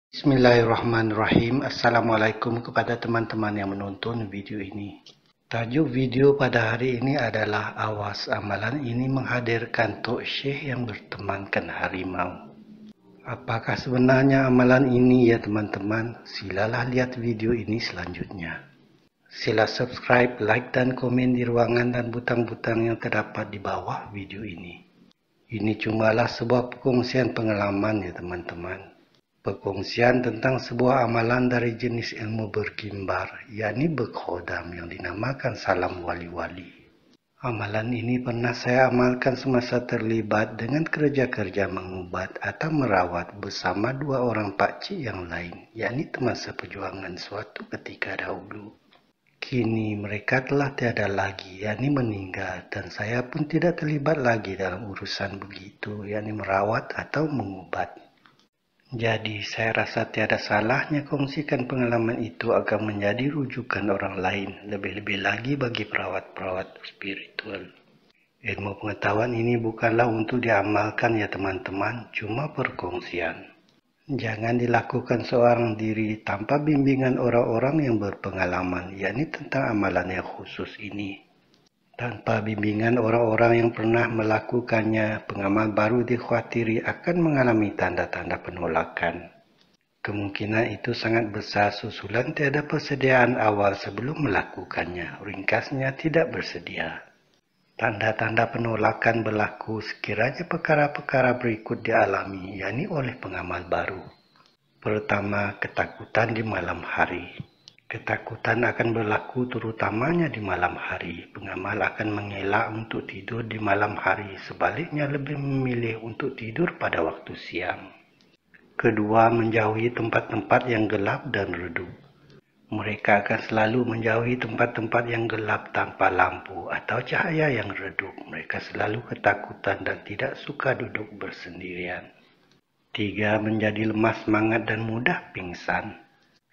Bismillahirrahmanirrahim. Assalamualaikum kepada teman-teman yang menonton video ini. Tajuk video pada hari ini adalah awas amalan ini menghadirkan Tok Syekh yang bertemankan harimau. Apakah sebenarnya amalan ini ya teman-teman? Silalah lihat video ini selanjutnya. Sila subscribe, like dan komen di ruangan dan butang-butang yang terdapat di bawah video ini. Ini cumalah sebuah perkongsian pengalaman ya teman-teman. Perkongsian tentang sebuah amalan dari jenis ilmu bergimbar, yakni berkhodam yang dinamakan salam wali-wali. Amalan ini pernah saya amalkan semasa terlibat dengan kerja-kerja mengubat atau merawat bersama dua orang pakcik yang lain, yakni teman seperjuangan suatu ketika dahulu. Kini mereka telah tiada lagi, yakni meninggal, dan saya pun tidak terlibat lagi dalam urusan begitu, yakni merawat atau mengubat. Jadi, saya rasa tiada salahnya kongsikan pengalaman itu agar menjadi rujukan orang lain, lebih-lebih lagi bagi perawat-perawat spiritual. Ilmu pengetahuan ini bukanlah untuk diamalkan ya teman-teman, cuma perkongsian. Jangan dilakukan seorang diri tanpa bimbingan orang-orang yang berpengalaman, yakni tentang amalan yang khusus ini. Tanpa bimbingan orang-orang yang pernah melakukannya, pengamal baru dikhawatiri akan mengalami tanda-tanda penolakan. Kemungkinan itu sangat besar susulan tiada persediaan awal sebelum melakukannya. Ringkasnya tidak bersedia. Tanda-tanda penolakan berlaku sekiranya perkara-perkara berikut dialami, yakni oleh pengamal baru. Pertama, ketakutan di malam hari. Ketakutan akan berlaku terutamanya di malam hari. Pengamal akan mengelak untuk tidur di malam hari, sebaliknya lebih memilih untuk tidur pada waktu siang. Kedua, menjauhi tempat-tempat yang gelap dan redup. Mereka akan selalu menjauhi tempat-tempat yang gelap tanpa lampu atau cahaya yang redup. Mereka selalu ketakutan dan tidak suka duduk bersendirian. Tiga, menjadi lemah semangat dan mudah pingsan.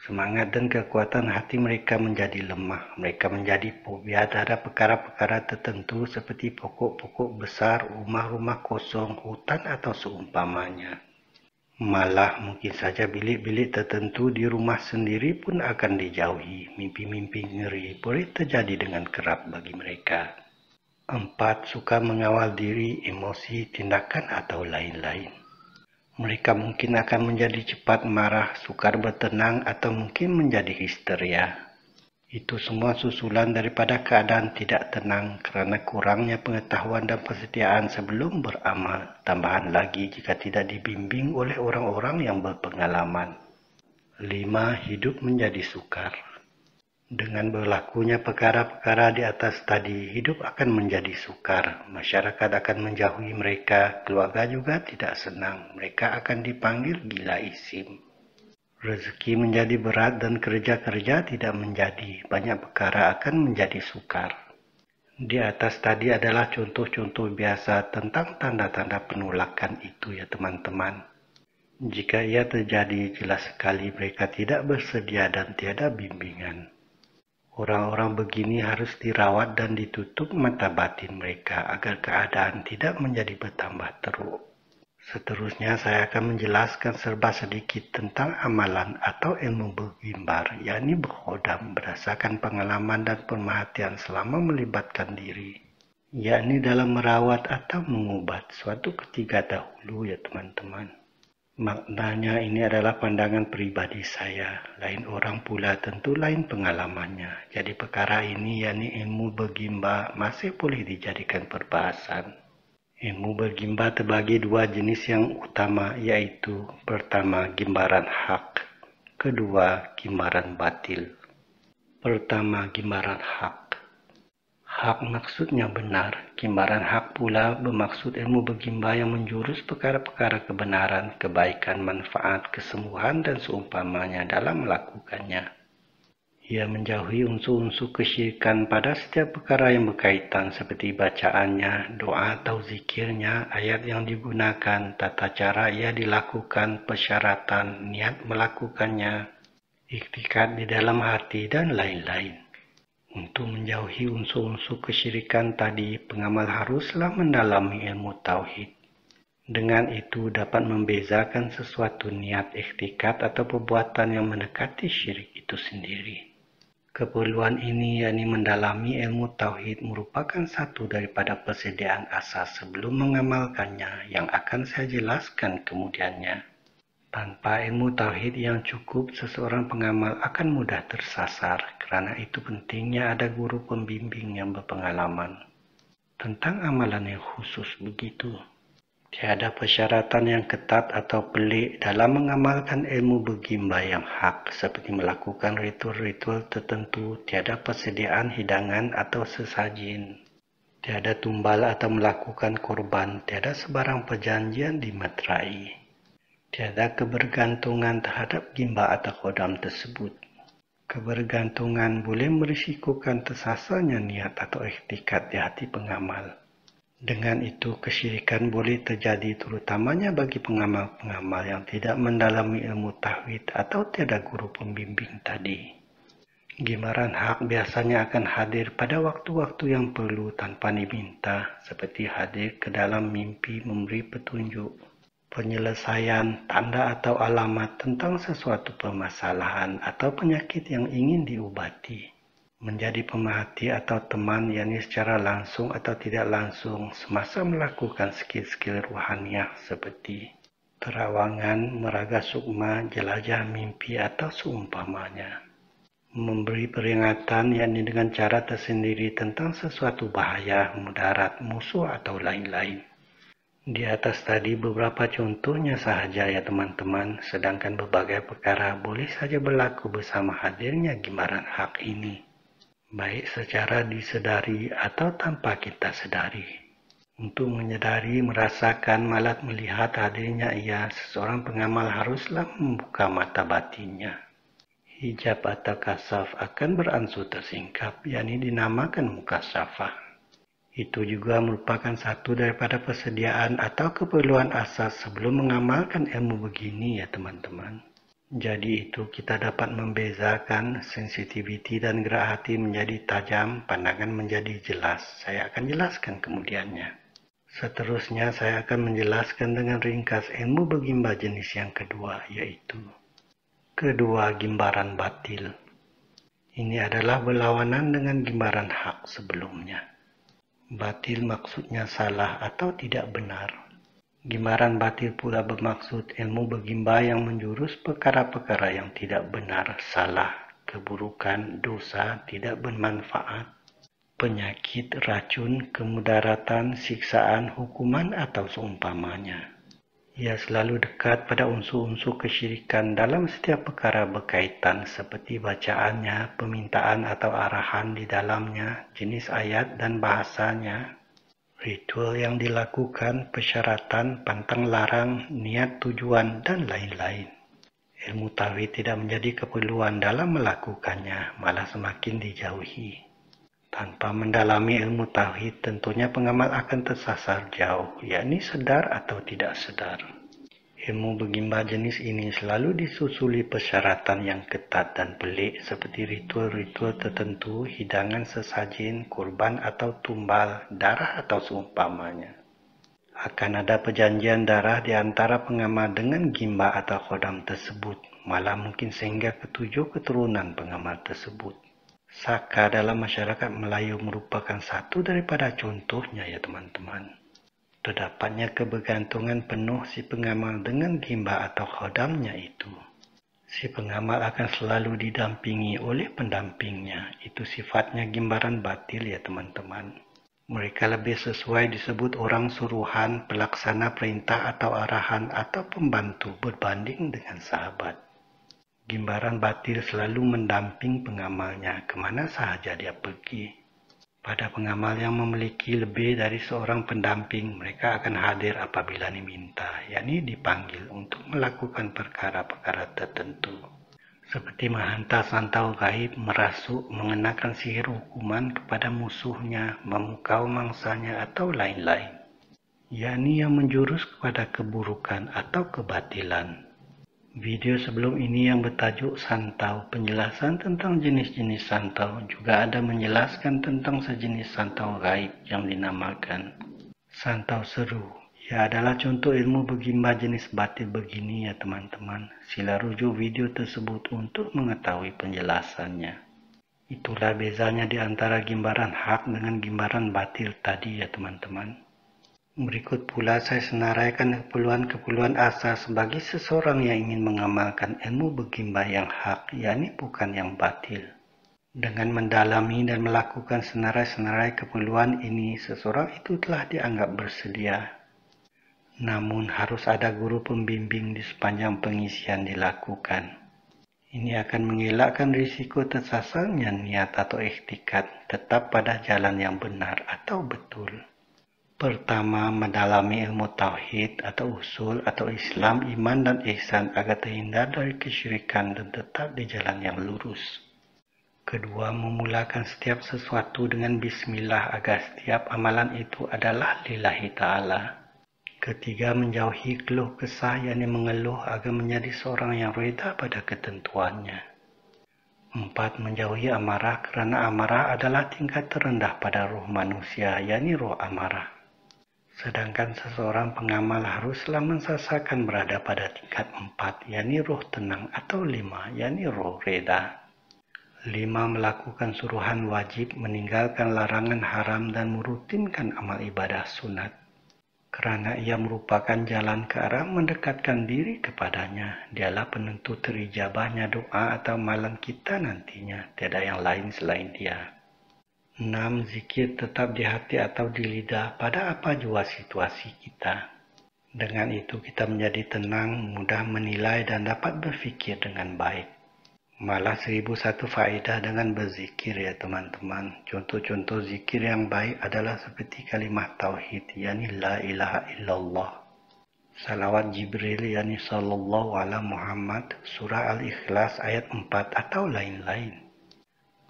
Semangat dan kekuatan hati mereka menjadi lemah. Mereka menjadi fobia terhadap perkara-perkara tertentu seperti pokok-pokok besar, rumah-rumah kosong, hutan atau seumpamanya. Malah mungkin saja bilik-bilik tertentu di rumah sendiri pun akan dijauhi. Mimpi-mimpi ngeri boleh terjadi dengan kerap bagi mereka. 4. Suka mengawal diri, emosi, tindakan atau lain-lain. Mereka mungkin akan menjadi cepat marah, sukar bertenang, atau mungkin menjadi histeria. Itu semua susulan daripada keadaan tidak tenang kerana kurangnya pengetahuan dan persediaan sebelum beramal. Tambahan lagi jika tidak dibimbing oleh orang-orang yang berpengalaman. 5. Hidup menjadi sukar. Dengan berlakunya perkara-perkara di atas tadi, hidup akan menjadi sukar. Masyarakat akan menjauhi mereka, keluarga juga tidak senang. Mereka akan dipanggil gila isim. Rezeki menjadi berat dan kerja-kerja tidak menjadi. Banyak perkara akan menjadi sukar. Di atas tadi adalah contoh-contoh biasa tentang tanda-tanda penolakan itu ya teman-teman. Jika ia terjadi, jelas sekali mereka tidak bersedia dan tiada bimbingan. Orang-orang begini harus dirawat dan ditutup mata batin mereka agar keadaan tidak menjadi bertambah teruk. Seterusnya saya akan menjelaskan serba sedikit tentang amalan atau ilmu bergimbar, yakni berkhodam berdasarkan pengalaman dan pemerhatian selama melibatkan diri, yakni dalam merawat atau mengubat suatu ketika dahulu ya teman-teman. Maknanya ini adalah pandangan pribadi saya, lain orang pula tentu lain pengalamannya. Jadi perkara ini yakni ilmu bergimbar masih boleh dijadikan perbahasan. Ilmu bergimbar terbagi dua jenis yang utama, iaitu pertama gimbaran hak, kedua gimbaran batil. Pertama gimbaran hak. Hak maksudnya benar, gimbaran hak pula bermaksud ilmu bergimbar yang menjurus perkara-perkara kebenaran, kebaikan, manfaat, kesembuhan dan seumpamanya dalam melakukannya. Ia menjauhi unsur-unsur kesyirikan pada setiap perkara yang berkaitan seperti bacaannya, doa atau zikirnya, ayat yang digunakan, tata cara ia dilakukan, persyaratan, niat melakukannya, iktikad di dalam hati dan lain-lain. Untuk menjauhi unsur-unsur kesyirikan tadi, pengamal haruslah mendalami ilmu tauhid. Dengan itu dapat membezakan sesuatu niat iktikad atau perbuatan yang mendekati syirik itu sendiri. Keperluan ini yakni mendalami ilmu tauhid merupakan satu daripada persediaan asas sebelum mengamalkannya yang akan saya jelaskan kemudiannya. Tanpa ilmu tauhid yang cukup, seseorang pengamal akan mudah tersasar. Kerana itu pentingnya ada guru pembimbing yang berpengalaman. Tentang amalan yang khusus begitu. Tiada persyaratan yang ketat atau pelik dalam mengamalkan ilmu bergimba yang hak, seperti melakukan ritual-ritual tertentu, tiada persediaan hidangan atau sesajin, tiada tumbal atau melakukan korban, tiada sebarang perjanjian dimeterai, tiada kebergantungan terhadap gimba atau khodam tersebut. Kebergantungan boleh merisikokan tersasarnya niat atau iktikad di hati pengamal. Dengan itu, kesyirikan boleh terjadi terutamanya bagi pengamal-pengamal yang tidak mendalami ilmu tauhid atau tiada guru pembimbing tadi. Gimbaran hak biasanya akan hadir pada waktu-waktu yang perlu tanpa diminta, seperti hadir ke dalam mimpi memberi petunjuk, penyelesaian, tanda atau alamat tentang sesuatu permasalahan atau penyakit yang ingin diubati. Menjadi pemerhati atau teman yakni secara langsung atau tidak langsung semasa melakukan skill-skill ruhaniah seperti terawangan, meraga sukma, jelajah mimpi atau seumpamanya. Memberi peringatan yakni dengan cara tersendiri tentang sesuatu bahaya, mudarat, musuh atau lain-lain. Di atas tadi beberapa contohnya sahaja ya teman-teman, sedangkan berbagai perkara boleh saja berlaku bersama hadirnya gimbaran hak ini. Baik secara disedari atau tanpa kita sedari. Untuk menyadari, merasakan, malah melihat hadirnya ia, seseorang pengamal haruslah membuka mata batinnya. Hijab atau kasaf akan beransur tersingkap, yakni dinamakan mukasyafah. Itu juga merupakan satu daripada persediaan atau keperluan asas sebelum mengamalkan ilmu begini ya teman-teman. Jadi itu kita dapat membezakan sensitiviti dan gerak hati menjadi tajam, pandangan menjadi jelas. Saya akan jelaskan kemudiannya. Seterusnya saya akan menjelaskan dengan ringkas ilmu bergimba jenis yang kedua, yaitu kedua gimbaran batil. Ini adalah berlawanan dengan gimbaran hak sebelumnya. Batil maksudnya salah atau tidak benar. Gimbaran batil pula bermaksud ilmu bergimba yang menjurus perkara-perkara yang tidak benar, salah, keburukan, dosa, tidak bermanfaat, penyakit, racun, kemudaratan, siksaan, hukuman atau seumpamanya. Ia selalu dekat pada unsur-unsur kesyirikan dalam setiap perkara berkaitan seperti bacaannya, permintaan atau arahan di dalamnya, jenis ayat dan bahasanya, ritual yang dilakukan, persyaratan, pantang larang, niat tujuan, dan lain-lain. Ilmu tauhid tidak menjadi keperluan dalam melakukannya, malah semakin dijauhi. Tanpa mendalami ilmu tauhid, tentunya pengamal akan tersasar jauh, yakni sedar atau tidak sedar. Ilmu bergimba jenis ini selalu disusuli persyaratan yang ketat dan pelik seperti ritual-ritual tertentu, hidangan sesajin, kurban atau tumbal, darah atau seumpamanya. Akan ada perjanjian darah di antara pengamal dengan gimba atau khodam tersebut, malah mungkin sehingga ketujuh keturunan pengamal tersebut. Saka dalam masyarakat Melayu merupakan satu daripada contohnya ya teman-teman. Terdapatnya kebergantungan penuh si pengamal dengan gimba atau khodamnya itu. Si pengamal akan selalu didampingi oleh pendampingnya. Itu sifatnya gimbaran batil ya teman-teman. Mereka lebih sesuai disebut orang suruhan, pelaksana perintah atau arahan atau pembantu berbanding dengan sahabat. Gimbaran batil selalu mendamping pengamalnya kemana sahaja dia pergi. Pada pengamal yang memiliki lebih dari seorang pendamping, mereka akan hadir apabila diminta, yakni dipanggil untuk melakukan perkara-perkara tertentu. Seperti menghantar santau gaib, merasuk, mengenakan sihir hukuman kepada musuhnya, memukau mangsanya, atau lain-lain. Yakni yang menjurus kepada keburukan atau kebatilan. Video sebelum ini yang bertajuk Santau, penjelasan tentang jenis-jenis santau, juga ada menjelaskan tentang sejenis santau gaib yang dinamakan santau seru, Ya adalah contoh ilmu bergimbal jenis batil begini ya teman-teman. Sila rujuk video tersebut untuk mengetahui penjelasannya. Itulah bezanya di antara gimbaran hak dengan gimbaran batil tadi ya teman-teman. Berikut pula saya senaraikan keperluan-keperluan asal sebagai seseorang yang ingin mengamalkan ilmu bergimbal yang hak, yakni bukan yang batil. Dengan mendalami dan melakukan senarai-senarai keperluan ini, seseorang itu telah dianggap bersedia. Namun harus ada guru pembimbing di sepanjang pengisian dilakukan. Ini akan mengelakkan risiko tersasarnya niat atau iktikad tetap pada jalan yang benar atau betul. Pertama, mendalami ilmu tauhid atau usul atau Islam, iman dan ihsan agar terhindar dari kesyirikan dan tetap di jalan yang lurus. Kedua, memulakan setiap sesuatu dengan bismillah agar setiap amalan itu adalah lillahi ta'ala. Ketiga, menjauhi keluh kesah, yakni mengeluh agar menjadi seorang yang reda pada ketentuannya. Empat, menjauhi amarah kerana amarah adalah tingkat terendah pada roh manusia, yakni roh amarah. Sedangkan seseorang pengamal haruslah mensasakan berada pada tingkat 4, yakni roh tenang, atau 5, yakni roh reda. 5. Melakukan suruhan wajib, meninggalkan larangan haram dan merutinkan amal ibadah sunat. Kerana ia merupakan jalan ke arah mendekatkan diri kepadanya. Dialah penentu terijabahnya doa atau amalan kita nantinya. Tiada yang lain selain dia. 6. Zikir tetap di hati atau di lidah pada apa jua situasi kita. Dengan itu kita menjadi tenang, mudah menilai dan dapat berfikir dengan baik. Malah 1001 faedah dengan berzikir ya teman-teman. Contoh-contoh zikir yang baik adalah seperti kalimah tauhid, yakni la ilaha illallah. Salawat Jibril, yakni sallallahu ala Muhammad, surah Al-Ikhlas ayat 4 atau lain-lain.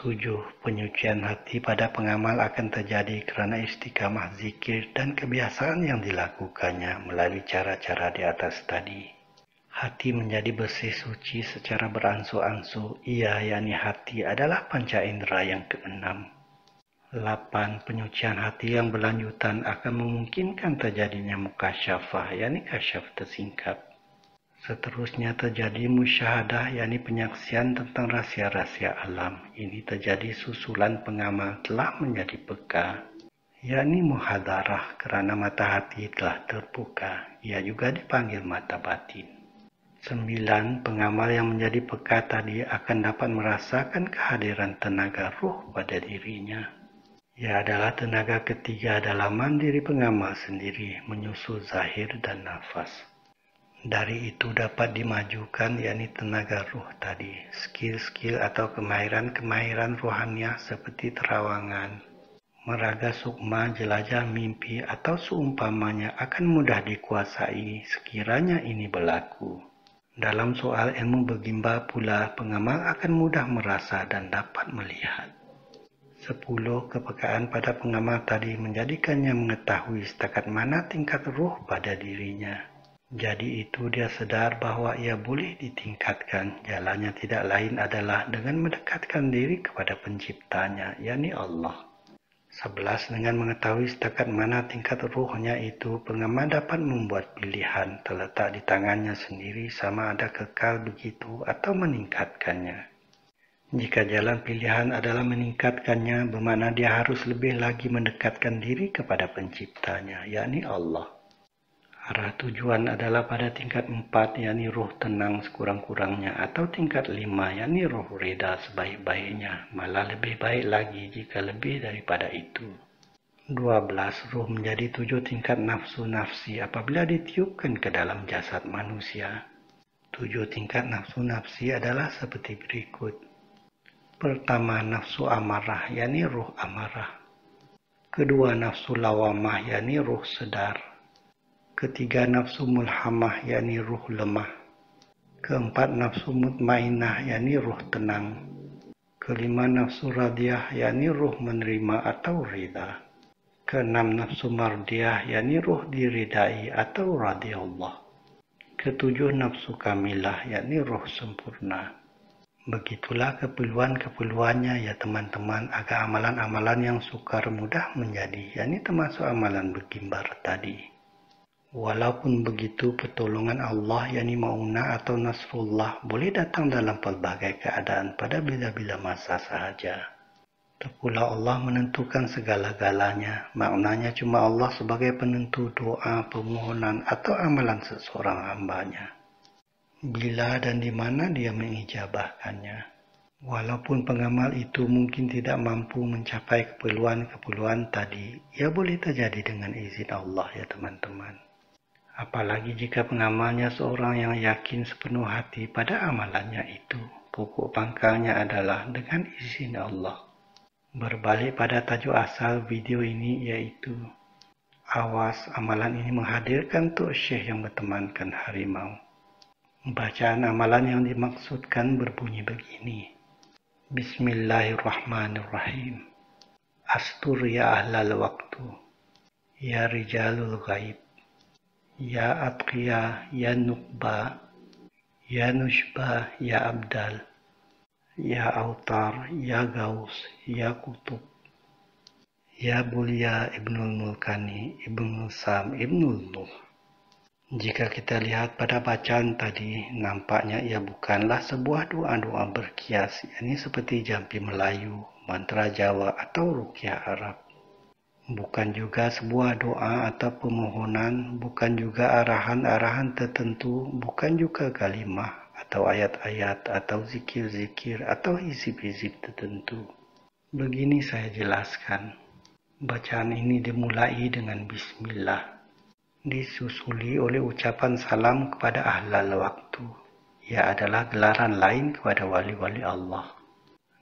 7. Penyucian hati pada pengamal akan terjadi kerana istiqamah zikir dan kebiasaan yang dilakukannya melalui cara-cara di atas tadi. Hati menjadi bersih suci secara beransur-ansur. Ia, yakni hati, adalah panca indera yang keenam. 8. Penyucian hati yang berlanjutan akan memungkinkan terjadinya mukasyafah, yakni kasyaf tersingkap. Seterusnya terjadi musyahadah, yakni penyaksian tentang rahsia-rahsia alam. Ini terjadi susulan pengamal telah menjadi peka, yakni muhadarah kerana mata hati telah terbuka. Ia juga dipanggil mata batin. 9. Pengamal yang menjadi peka tadi akan dapat merasakan kehadiran tenaga ruh pada dirinya. Ia adalah tenaga ketiga dalaman diri pengamal sendiri, menyusul zahir dan nafas. Dari itu dapat dimajukan, yakni tenaga ruh tadi. Skill-skill atau kemahiran-kemahiran rohaniah seperti terawangan, meraga sukma, jelajah mimpi atau seumpamanya akan mudah dikuasai sekiranya ini berlaku. Dalam soal ilmu bergimbal pula, pengamal akan mudah merasa dan dapat melihat. 10. Kepekaan pada pengamal tadi menjadikannya mengetahui setakat mana tingkat ruh pada dirinya. Jadi itu dia sedar bahawa ia boleh ditingkatkan. Jalannya tidak lain adalah dengan mendekatkan diri kepada penciptanya, yakni Allah. 11. Dengan mengetahui setakat mana tingkat ruhnya itu, pengamal dapat membuat pilihan terletak di tangannya sendiri sama ada kekal begitu atau meningkatkannya. Jika jalan pilihan adalah meningkatkannya, bermakna dia harus lebih lagi mendekatkan diri kepada penciptanya, yakni Allah. Arah tujuan adalah pada tingkat 4, yakni roh tenang sekurang-kurangnya, atau tingkat 5, yakni roh reda sebaik-baiknya, malah lebih baik lagi jika lebih daripada itu. 12. Roh menjadi 7 tingkat nafsu-nafsi apabila ditiupkan ke dalam jasad manusia. 7 tingkat nafsu-nafsi adalah seperti berikut. Pertama, nafsu amarah, yakni roh amarah. Kedua, nafsu lawamah, yakni roh sedar. Ketiga, nafsu mulhamah, yakni ruh lemah. Keempat, nafsu mutmainah, yakni ruh tenang. Kelima, nafsu radiyah, yakni ruh menerima atau rida. Keenam, nafsu mardiyah, yakni ruh diridai atau radiyallah. Ketujuh, nafsu kamilah, yakni ruh sempurna. Begitulah keperluan-keperluannya ya teman-teman agar amalan-amalan yang sukar mudah menjadi, yakni termasuk amalan bergimbal tadi. Walaupun begitu, pertolongan Allah yakni Ma'unah atau Nasrullah boleh datang dalam pelbagai keadaan pada bila-bila masa sahaja. Pula Allah menentukan segala-galanya. Maknanya cuma Allah sebagai penentu doa, permohonan atau amalan seseorang hambanya. Bila dan di mana dia mengijabahkannya. Walaupun pengamal itu mungkin tidak mampu mencapai keperluan-keperluan tadi, ia boleh terjadi dengan izin Allah ya teman-teman. Apalagi jika pengamalnya seorang yang yakin sepenuh hati pada amalannya itu. Pokok pangkalnya adalah dengan izin Allah. Berbalik pada tajuk asal video ini yaitu awas, amalan ini menghadirkan Tok Syekh yang bertemankan harimau. Bacaan amalan yang dimaksudkan berbunyi begini. Bismillahirrahmanirrahim. Astur ya ahlal waktu, ya rijalul ghaib, ya atqiya, ya nukba, ya nushba, ya abdal, ya autar, ya gaus, ya kutub, ya bulya ibnul mulkani, ibnul sam, ibnul nuh. Jika kita lihat pada bacaan tadi, nampaknya ia bukanlah sebuah doa-doa berkias, yakni seperti jampi Melayu, mantra Jawa atau ruqyah Arab. Bukan juga sebuah doa atau permohonan, bukan juga arahan-arahan tertentu, bukan juga kalimah atau ayat-ayat atau zikir-zikir atau hizib-hizib tertentu. Begini saya jelaskan. Bacaan ini dimulai dengan Bismillah. Disusuli oleh ucapan salam kepada ahlal waktu. Ia adalah gelaran lain kepada wali-wali Allah.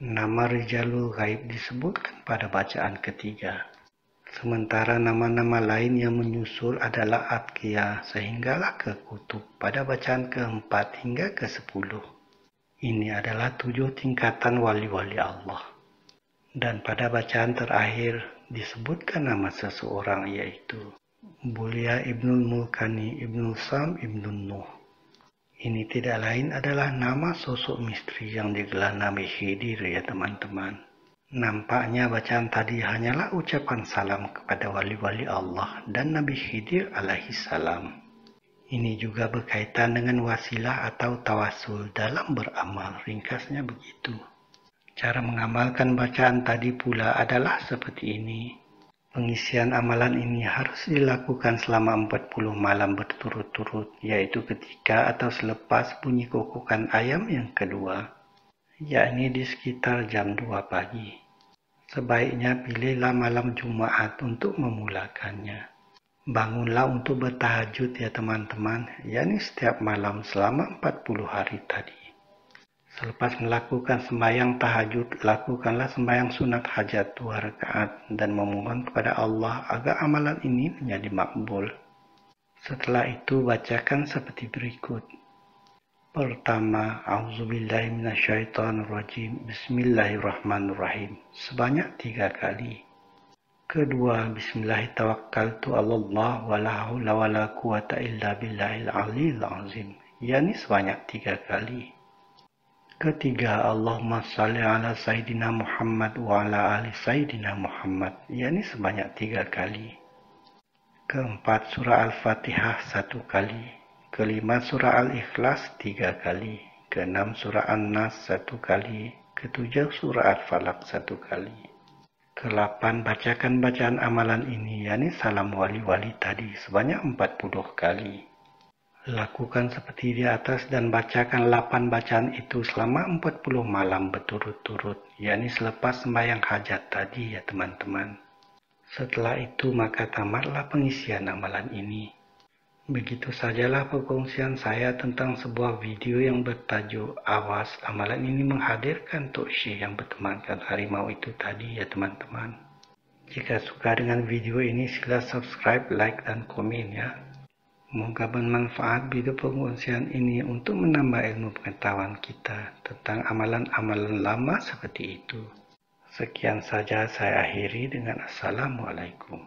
Nama Rijalul Ghaib disebutkan pada bacaan ketiga. Sementara nama-nama lain yang menyusul adalah Atqiya sehinggalah ke Kutub pada bacaan keempat hingga ke-10. Ini adalah 7 tingkatan wali-wali Allah. Dan pada bacaan terakhir disebutkan nama seseorang yaitu Bulya ibnul mulkani, ibnul sam, ibnul nuh. Ini tidak lain adalah nama sosok misteri yang digelar Nabi Khidir ya teman-teman. Nampaknya bacaan tadi hanyalah ucapan salam kepada wali-wali Allah dan Nabi Khidir alaihi salam. Ini juga berkaitan dengan wasilah atau tawasul dalam beramal, ringkasnya begitu. Cara mengamalkan bacaan tadi pula adalah seperti ini. Pengisian amalan ini harus dilakukan selama 40 malam berturut-turut, yaitu ketika atau selepas bunyi kokokan ayam yang kedua, yakni di sekitar jam 2 pagi. Sebaiknya pilihlah malam Jumat untuk memulakannya. Bangunlah untuk bertahajud ya teman-teman, yakni setiap malam selama 40 hari tadi. Selepas melakukan sembahyang tahajud, lakukanlah sembahyang sunat hajat 2 rakaat dan memohon kepada Allah agar amalan ini menjadi makbul. Setelah itu bacakan seperti berikut. Pertama, A'udzubillahi minasyaitonirrajim. Bismillahirrahmanirrahim. Sebanyak 3 kali. Kedua, Bismillahirrahmanirrahim. Allah wa la haula wa la quwata illa billahil aliyil azim. Yani sebanyak 3 kali. Ketiga, Allahumma salli ala Sayyidina Muhammad wa ala ali Sayyidina Muhammad, yakni sebanyak 3 kali. Keempat, surah Al-Fatihah 1 kali. Kelima, surah Al-Ikhlas 3 kali. Keenam, surah An-Nas 1 kali. Ketujuh, surah Al-Falaq 1 kali. Kelapan, bacakan bacaan amalan ini, yakni salam wali-wali tadi sebanyak 40 kali. Lakukan seperti di atas dan bacakan 8 bacaan itu selama 40 malam berturut-turut, yakni selepas sembahyang hajat tadi ya teman-teman. Setelah itu maka tamatlah pengisian amalan ini. Begitu sajalah perkongsian saya tentang sebuah video yang bertajuk Awas, amalan ini menghadirkan Tok Syekh yang bertemankan harimau itu tadi ya teman-teman. Jika suka dengan video ini sila subscribe, like dan komen ya. Semoga bermanfaat video pengungsian ini untuk menambah ilmu pengetahuan kita tentang amalan-amalan lama seperti itu. Sekian saja saya akhiri dengan Assalamualaikum.